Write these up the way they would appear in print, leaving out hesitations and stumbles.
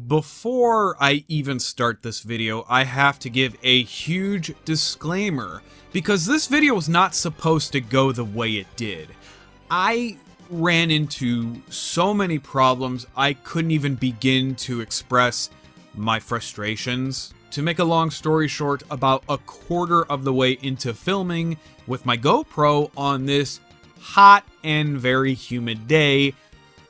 Before I even start this video, I have to give a huge disclaimer, because this video was not supposed to go the way it did. I ran into so many problems, I couldn't even begin to express my frustrations. To make a long story short, about a quarter of the way into filming with my GoPro on this hot and very humid day,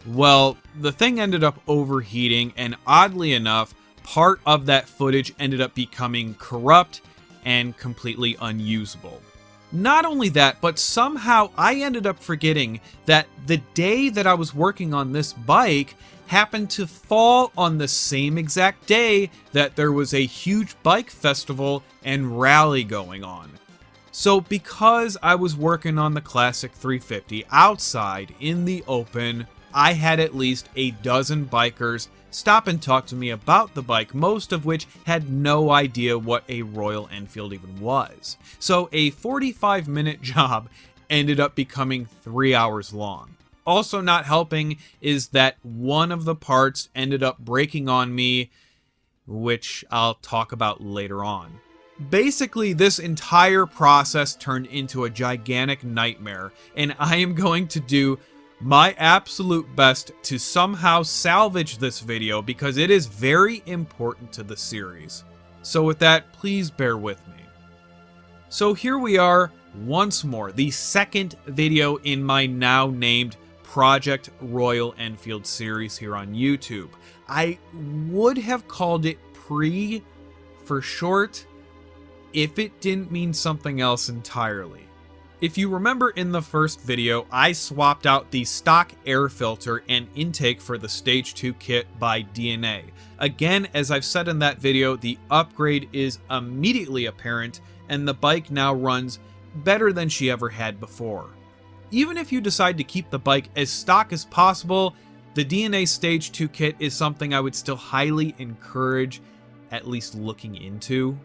well, the thing ended up overheating, and oddly enough, part of that footage ended up becoming corrupt and completely unusable. Not only that, but somehow I ended up forgetting that the day that I was working on this bike happened to fall on the same exact day that there was a huge bike festival and rally going on. So because I was working on the Classic 350 outside in the open, I had at least a dozen bikers stop and talk to me about the bike, most of which had no idea what a Royal Enfield even was. So a 45-minute job ended up becoming 3 hours long. Also not helping is that one of the parts ended up breaking on me, which I'll talk about later on. Basically, this entire process turned into a gigantic nightmare, and I am going to do my absolute best to somehow salvage this video because it is very important to the series. So with that, please bear with me. So here we are once more, the second video in my now named Project Royal Enfield series here on YouTube. I would have called it Pre for short if it didn't mean something else entirely. If you remember in the first video, I swapped out the stock air filter and intake for the Stage 2 kit by DNA. Again, as I've said in that video, the upgrade is immediately apparent and the bike now runs better than she ever had before. Even if you decide to keep the bike as stock as possible, the DNA Stage 2 kit is something I would still highly encourage at least looking into.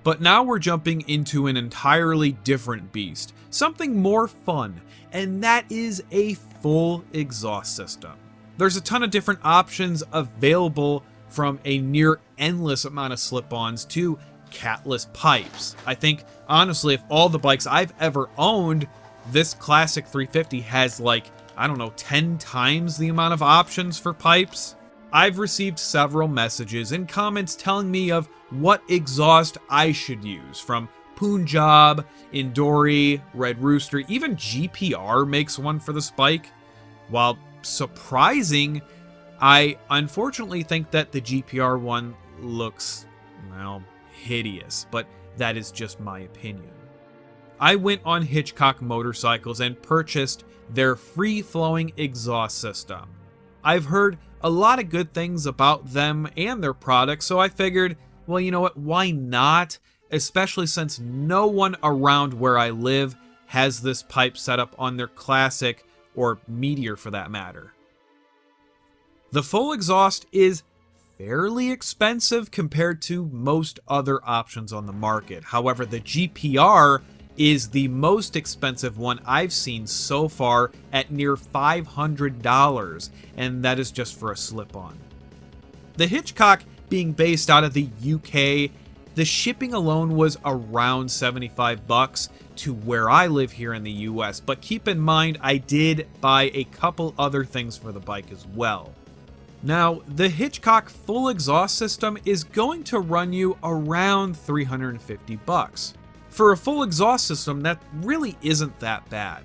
But now we're jumping into an entirely different beast, something more fun, and that is a full exhaust system. There's a ton of different options available, from a near endless amount of slip-ons to catless pipes. I think, honestly, of all the bikes I've ever owned, this Classic 350 has like, I don't know, 10 times the amount of options for pipes. I've received several messages and comments telling me of what exhaust I should use, from Punjab, Indori, Red Rooster, even GPR makes one for this bike. While surprising, I unfortunately think that the GPR one looks, well, hideous, but that is just my opinion. I went on Hitchcock Motorcycles and purchased their free-flowing exhaust system. I've heard a lot of good things about them and their products, so I figured, well, you know what, why not? Especially since no one around where I live has this pipe set up on their Classic, or Meteor for that matter. The full exhaust is fairly expensive compared to most other options on the market. However, the GPR is the most expensive one I've seen so far at near $500, and that is just for a slip-on. The Hitchcock being based out of the UK, the shipping alone was around $75 to where I live here in the US, but keep in mind I did buy a couple other things for the bike as well. Now, the Hitchcock full exhaust system is going to run you around $350. For a full exhaust system, that really isn't that bad.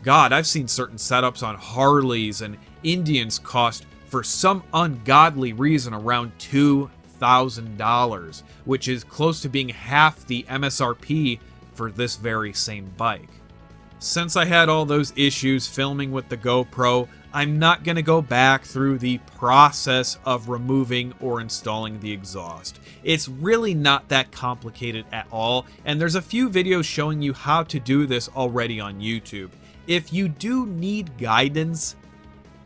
God, I've seen certain setups on Harleys and Indians cost, for some ungodly reason, around $2,000, which is close to being half the MSRP for this very same bike. Since I had all those issues filming with the GoPro, I'm not going to go back through the process of removing or installing the exhaust. It's really not that complicated at all, and there's a few videos showing you how to do this already on YouTube. If you do need guidance,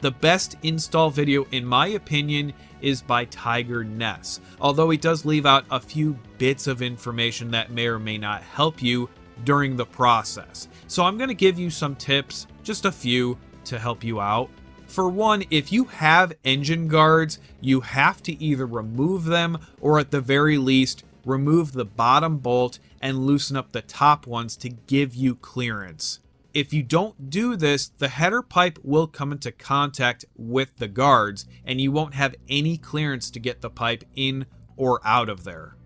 the best install video, in my opinion, is by Tiger Ness, although he does leave out a few bits of information that may or may not help you during the process. So I'm going to give you some tips, just a few, to help you out. For one, if you have engine guards, you have to either remove them or at the very least remove the bottom bolt and loosen up the top ones to give you clearance. If you don't do this, the header pipe will come into contact with the guards and you won't have any clearance to get the pipe in or out of there.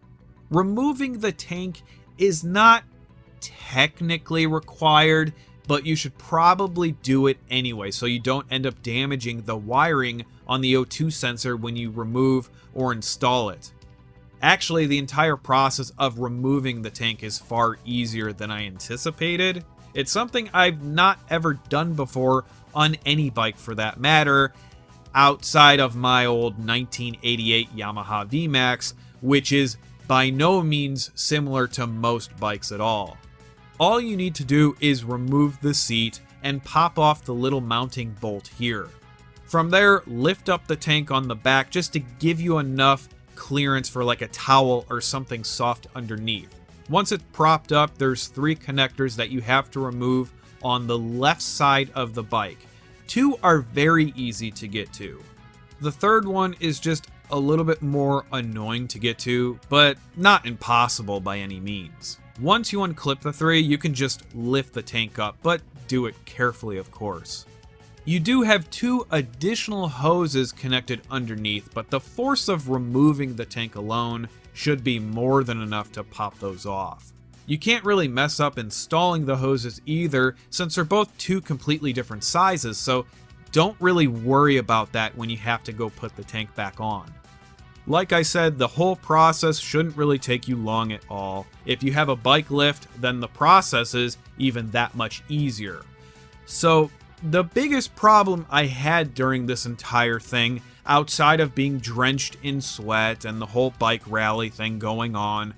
Removing the tank is not technically required, but you should probably do it anyway so you don't end up damaging the wiring on the O2 sensor when you remove or install it. Actually, the entire process of removing the tank is far easier than I anticipated. It's something I've not ever done before on any bike for that matter, outside of my old 1988 Yamaha VMAX, which is by no means similar to most bikes at all. All you need to do is remove the seat and pop off the little mounting bolt here. From there, lift up the tank on the back just to give you enough clearance for like a towel or something soft underneath. Once it's propped up, there's 3 connectors that you have to remove on the left side of the bike. 2 are very easy to get to. The third one is just a little bit more annoying to get to, but not impossible by any means. Once you unclip the 3, you can just lift the tank up, but do it carefully, of course. You do have 2 additional hoses connected underneath, but the force of removing the tank alone should be more than enough to pop those off. You can't really mess up installing the hoses either, since they're both 2 completely different sizes, so don't really worry about that when you have to go put the tank back on. Like I said, the whole process shouldn't really take you long at all. If you have a bike lift, then the process is even that much easier. So, the biggest problem I had during this entire thing, outside of being drenched in sweat and the whole bike rally thing going on,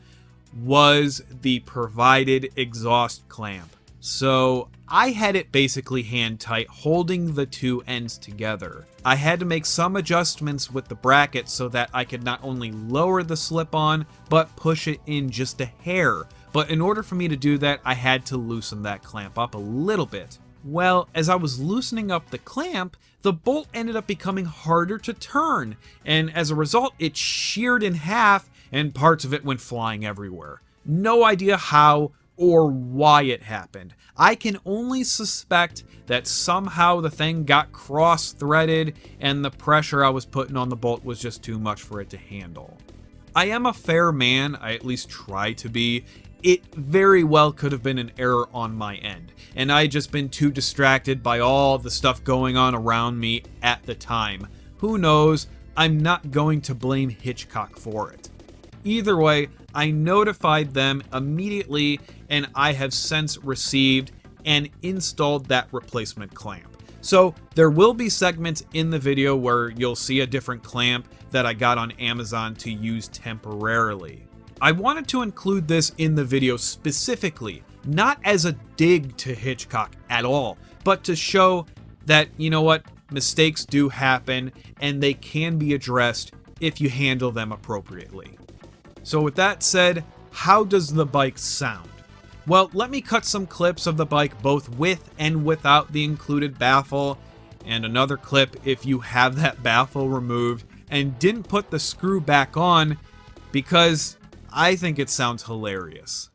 was the provided exhaust clamp. So I had it basically hand tight, holding the 2 ends together. I had to make some adjustments with the bracket so that I could not only lower the slip-on, but push it in just a hair. But in order for me to do that, I had to loosen that clamp up a little bit. Well, as I was loosening up the clamp, the bolt ended up becoming harder to turn, and as a result, it sheared in half and parts of it went flying everywhere. No idea how or why it happened. I can only suspect that somehow the thing got cross-threaded and the pressure I was putting on the bolt was just too much for it to handle. I am a fair man, I at least try to be. It very well could have been an error on my end, and I had just been too distracted by all the stuff going on around me at the time. Who knows? I'm not going to blame Hitchcock for it. Either way, I notified them immediately, and I have since received and installed that replacement clamp. So there will be segments in the video where you'll see a different clamp that I got on Amazon to use temporarily. I wanted to include this in the video specifically, not as a dig to Hitchcock at all, but to show that, you know what, mistakes do happen and they can be addressed if you handle them appropriately. So with that said, how does the bike sound? Well, let me cut some clips of the bike both with and without the included baffle, and another clip if you have that baffle removed and didn't put the screw back on, because I think it sounds hilarious.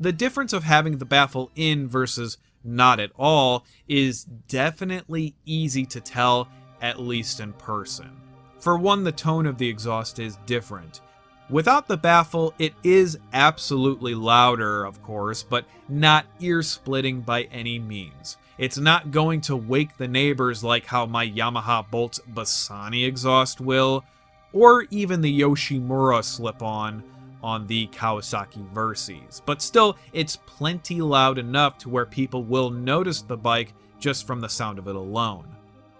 the difference of having the baffle in versus not at all is definitely easy to tell, at least in person. For one, the tone of the exhaust is different. Without the baffle, it is absolutely louder, of course, but not ear-splitting by any means. It's not going to wake the neighbors like how my Yamaha Bolt's Bassani exhaust will, or even the Yoshimura slip-on the Kawasaki Versys. But still, it's plenty loud enough to where people will notice the bike just from the sound of it alone.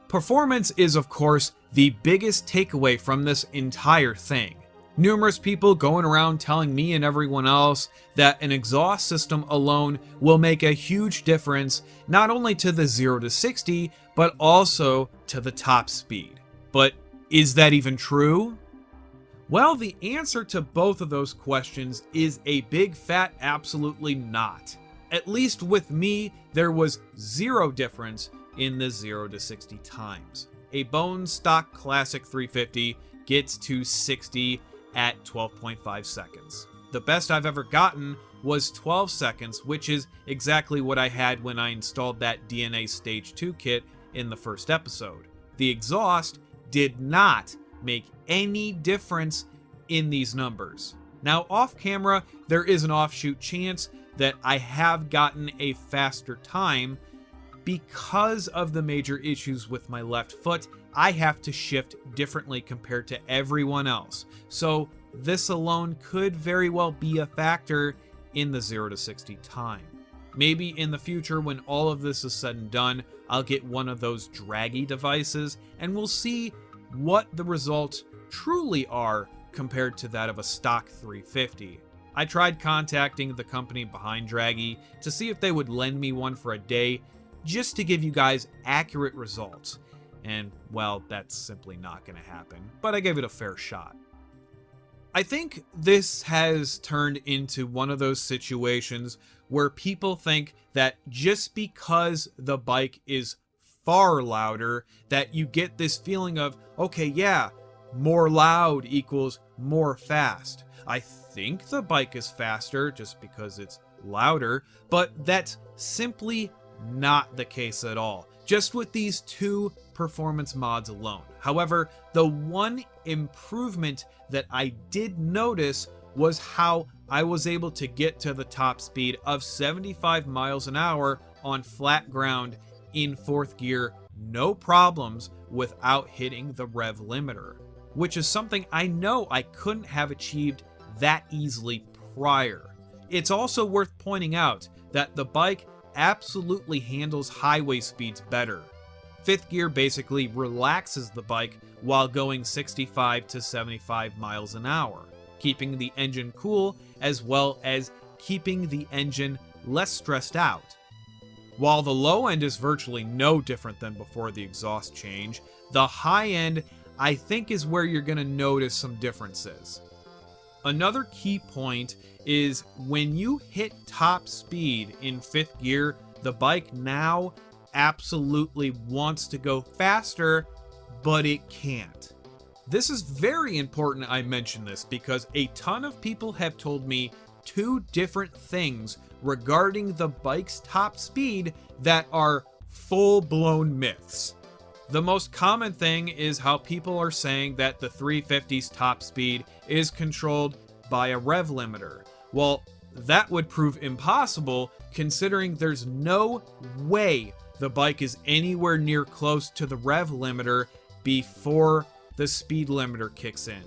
Performance is, of course, the biggest takeaway from this entire thing. Numerous people going around telling me and everyone else that an exhaust system alone will make a huge difference, not only to the 0 to 60, but also to the top speed. But is that even true? Well, the answer to both of those questions is a big fat absolutely not. At least with me, there was zero difference in the 0 to 60 times. A bone stock classic 350 gets to 60 at 12.5 seconds. The best I've ever gotten was 12 seconds, which is exactly what I had when I installed that DNA Stage 2 kit in the first episode. The exhaust did not make any difference in these numbers. Now, off camera, there is an offshoot chance that I have gotten a faster time. Because of the major issues with my left foot, I have to shift differently compared to everyone else. So this alone could very well be a factor in the 0 to 60 time. Maybe in the future, when all of this is said and done, I'll get one of those draggy devices and we'll see what the results truly are compared to that of a stock 350. I tried contacting the company behind Draggy to see if they would lend me one for a day, just to give you guys accurate results. And, well, that's simply not going to happen, but I gave it a fair shot. I think this has turned into one of those situations where people think that just because the bike is far louder, that you get this feeling of, okay, yeah, more loud equals more fast. I think the bike is faster just because it's louder, but that's simply not the case at all, just with these two performance mods alone. However, the one improvement that I did notice was how I was able to get to the top speed of 75 miles an hour on flat ground in fourth gear, no problems, without hitting the rev limiter, which is something I know I couldn't have achieved that easily prior. It's also worth pointing out that the bike absolutely handles highway speeds better. Fifth gear basically relaxes the bike while going 65 to 75 miles an hour, keeping the engine cool as well as keeping the engine less stressed out. While the low end is virtually no different than before the exhaust change, the high end I think is where you're going to notice some differences. Another key point is when you hit top speed in fifth gear, the bike now absolutely wants to go faster, but it can't. This is very important I mention this because a ton of people have told me two different things regarding the bike's top speed that are full-blown myths. The most common thing is how people are saying that the 350's top speed is controlled by a rev limiter. Well, that would prove impossible considering there's no way the bike is anywhere near close to the rev limiter before the speed limiter kicks in.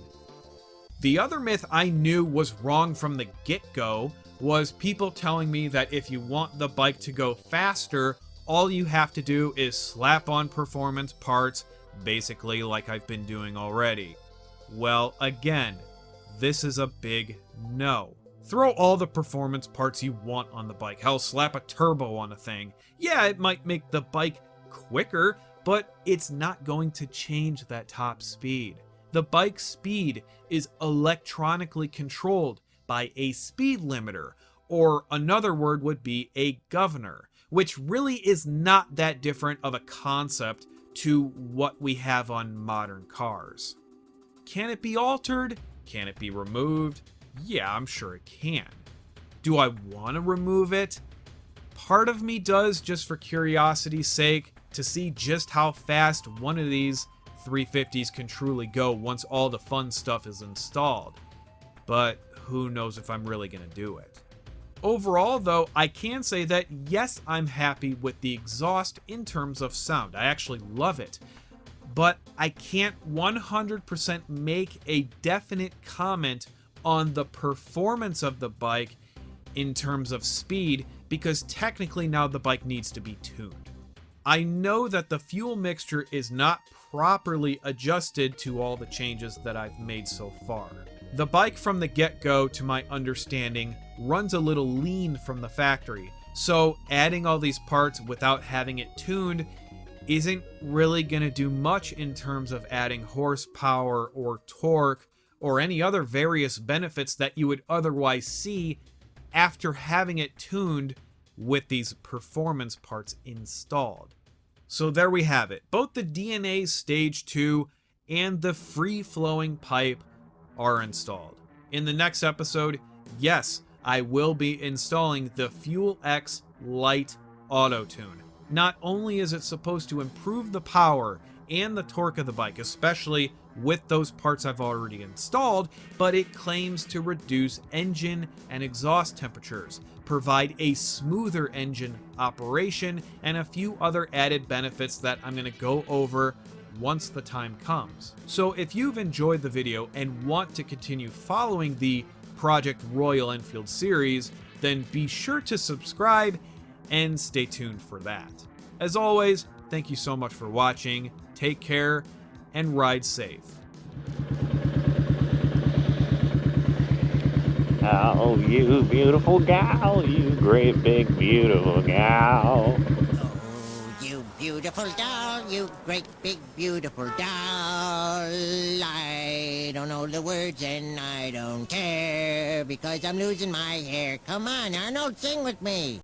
The other myth I knew was wrong from the get-go was people telling me that if you want the bike to go faster, all you have to do is slap on performance parts, basically like I've been doing already. Well, again, this is a big no. Throw all the performance parts you want on the bike. Hell, slap a turbo on a thing. Yeah, it might make the bike quicker, but it's not going to change that top speed. The bike's speed is electronically controlled by a speed limiter, or another word would be a governor, which really is not that different of a concept to what we have on modern cars. Can it be altered? Can it be removed? Yeah, I'm sure it can. Do I want to remove it? Part of me does, just for curiosity's sake, to see just how fast one of these 350s can truly go once all the fun stuff is installed. But who knows if I'm really going to do it. Overall, though, I can say that yes, I'm happy with the exhaust in terms of sound. I actually love it. But I can't 100% make a definite comment on the performance of the bike in terms of speed, because technically now the bike needs to be tuned. I know that the fuel mixture is not properly adjusted to all the changes that I've made so far. The bike from the get-go, to my understanding, runs a little lean from the factory, so adding all these parts without having it tuned isn't really going to do much in terms of adding horsepower or torque or any other various benefits that you would otherwise see after having it tuned with these performance parts installed. So there we have it. Both the DNA Stage 2 and the free-flowing pipe are installed. In the next episode, yes, I will be installing the Fuel X Lite Auto Tune. Not only is it supposed to improve the power and the torque of the bike, especially with those parts I've already installed, but it claims to reduce engine and exhaust temperatures, provide a smoother engine operation, and a few other added benefits that I'm going to go over once the time comes. So if you've enjoyed the video and want to continue following the Project Royal Enfield series, then be sure to subscribe and stay tuned for that. As always, thank you so much for watching, take care, and ride safe. Oh, you beautiful gal, you great big beautiful gal. Oh, you beautiful doll, you great big beautiful doll. I don't know the words and I don't care because I'm losing my hair. Come on, Arnold, sing with me.